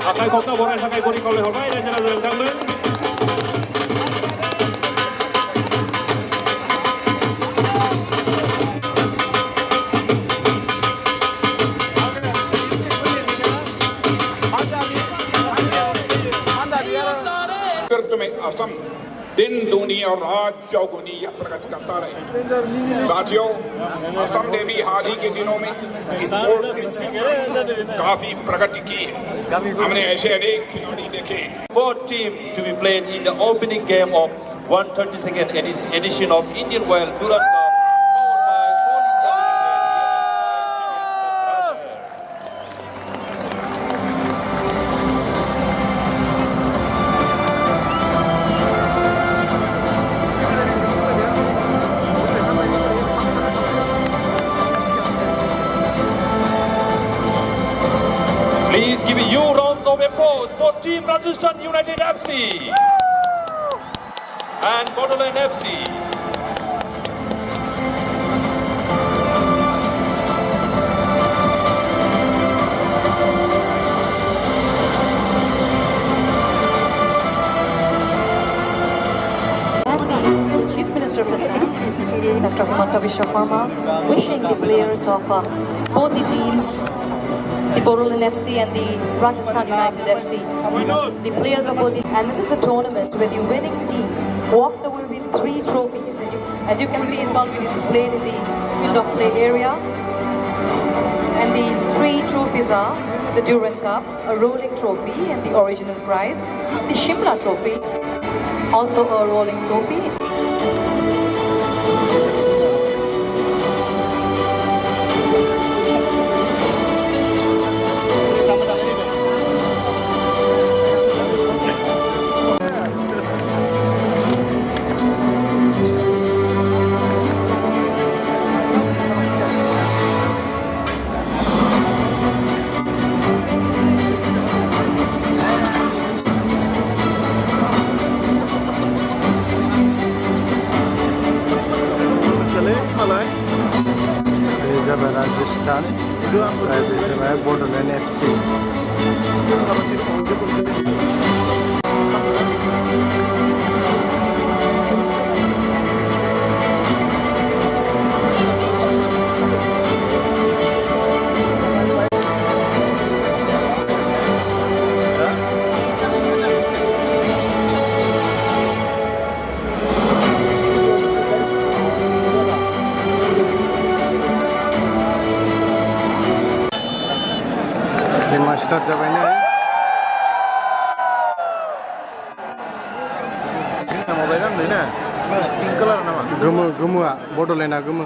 아카이 걷다 보라 아카이 고리 걸려 hormai raja-raja nonton. में असम दिन दूनी और रात चौगुनी यह प्रगति करता रहे। साथियों, असम ने भी हाल ही के दिनों में स्पोर्ट्स के क्षेत्र में काफी प्रगति की है। हमने ऐसे अनेक खिलाड़ी देखे। Fourth team to be played in the opening game of 132nd edition of Indian World Durand Cup. Please give a huge round of applause for Team Rajasthan United FC and Bodo FC. Chief Minister of Assam, Dr. Himanta Biswa Sharma, wishing the players of both the teams, the Bodo FC and the Rajasthan United FC, the players of both, and it is a tournament where the winning team walks away with 3 trophies. And as you can see, it's already displayed in the field of play area. And the 3 trophies are the Durand Cup, a rolling trophy and the original prize, the Shimla trophy, also a rolling trophy. Rajasthan, Bodo FC. Start जाबाय नै mobile नाम लैना pink colour नामा गोमो गोमोआ बड'लेण्डआ गोमो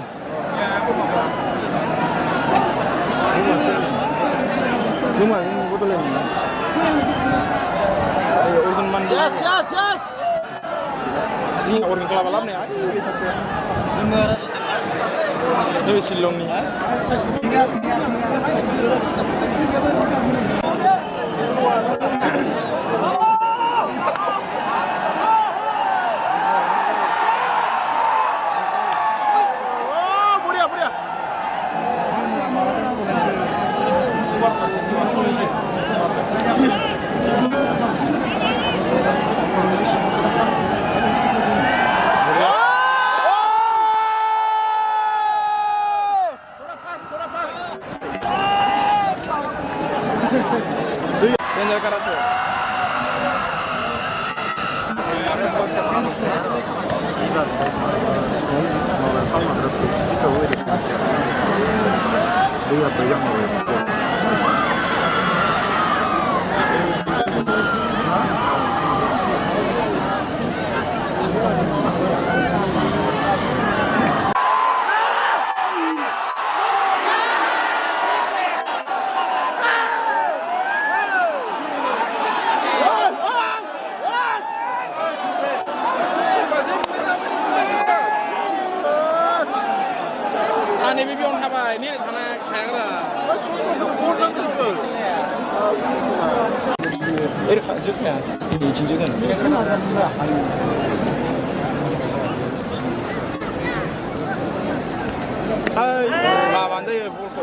गोमो बड'लेण्ड अर्जुन मान yes yes yes जों अर्जुन क्लाबा लाबनाया बे सासे गोमो राजस्थान बे शिलंनि सानै बे बेयावनो थाबाय नि थाना थायाग्रा 이렇게 좋다. 이 진정은. 아이, 안 돼, 볼 거.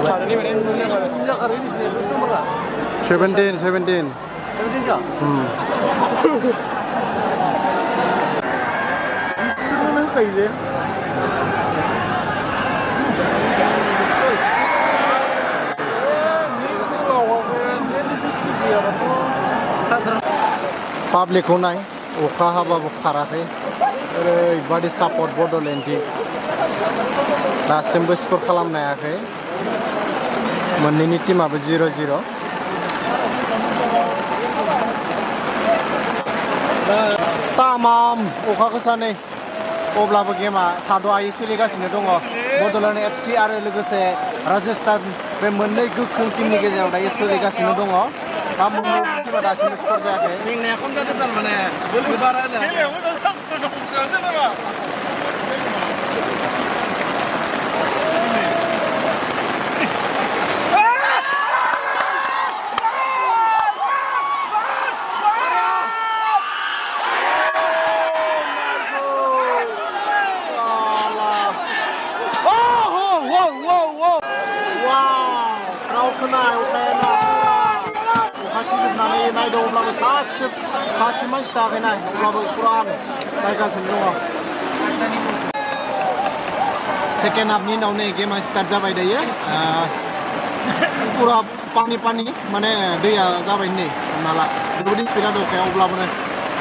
다른이면 했는데 진짜 가르니 무슨 말이야? 17. 17이죠? 수능은 이제 पाब्लिकखौ नाय अखा हाबाबो खाराखै ओरैबादि सापर्ट बड'लेण्डनि दासिमबो स्कर खालामनो हायाखै मोननैनि टीमाबो 0-0 तामाम अखा गोसानै अब्लाबो गेमा थाद'आयै सोलिगासिनो दङ बड'लेण्ड एफसि आरो लोगोसे राजस्थान बे मोननै गोख्रों टीमनि गेजेराव दायो सोलिगासिनो दङ दा मोननै टीमा दासिमबो स्कर जायाखै मेंनाया खम जादों थारमाने बोलो बारा सिजोबनानै नायदों अब्लाबो सासे मानसि थायाखै नाय अब्लाबो पुरा नायगासिनो दङ सेकेन्ड हाफनि उनाव नै गेमा स्टार्ट जाबाय दायो पुरा पानि माने दैया जाबाय नै हमना ला जोबोद स्पिडा दंखाया अब्लाबो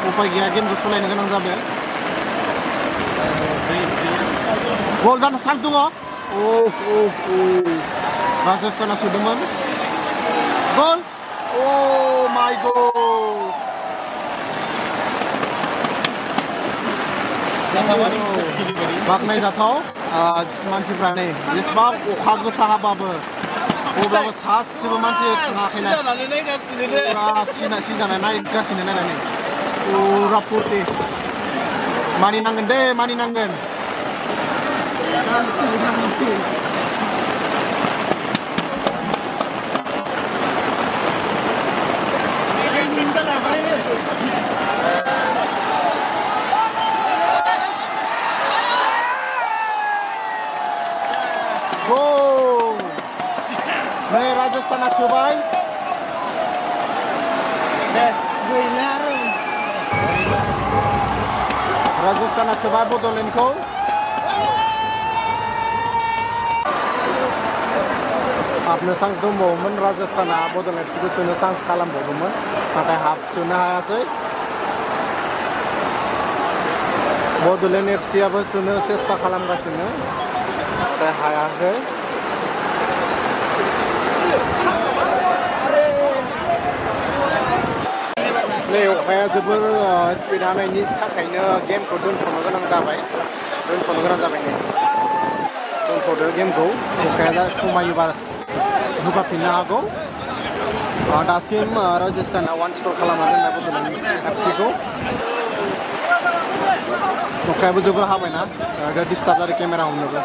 उपाय गैया गेमखौ सलायनो गोनां जाबाय गल जानो चान्स दङ राजस्थाना सोदोंमोन गल Oh my God! बाखनाय जाथाव मानसिफ्रा नै जेसेबां अखा गोसा हाबाबो अब्लाबो सासेबो मानसि थाङाखै सिजानाय नायगासिनो नायनानै पुरा फुरथि मानिनांगोन दे मानिनांगोन नै राजस्थाना सोबाय राजस्थाना सोबाय बड'लेण्डखौ हाबनो चान्स दंबावोमोन राजस्थाना बड'लेण्ड एफसिखौ सोनो चान्स खालामबावदोंमोन नाथाय हाब सोनो हायासै बड'लेण्ड एफसिआबो सोनो सेस्था खालामगासिनो नाथाय हायाखै नै अखाया जोबोर स्पिड हानायनि थाखायनो गेमखौ दोनथ'नो गोनां जाबाय नै दोनथ'दो गेमखौ अखाया खमायोबा होफाफिननो हागौ दासिम राजस्थाना 1 स्कर खालामना दोननाय बड'लेण्ड एफसिखौ अखायाबो जोबोर हाबायना डिस्टार्ब जादों केमेरा हमनोबो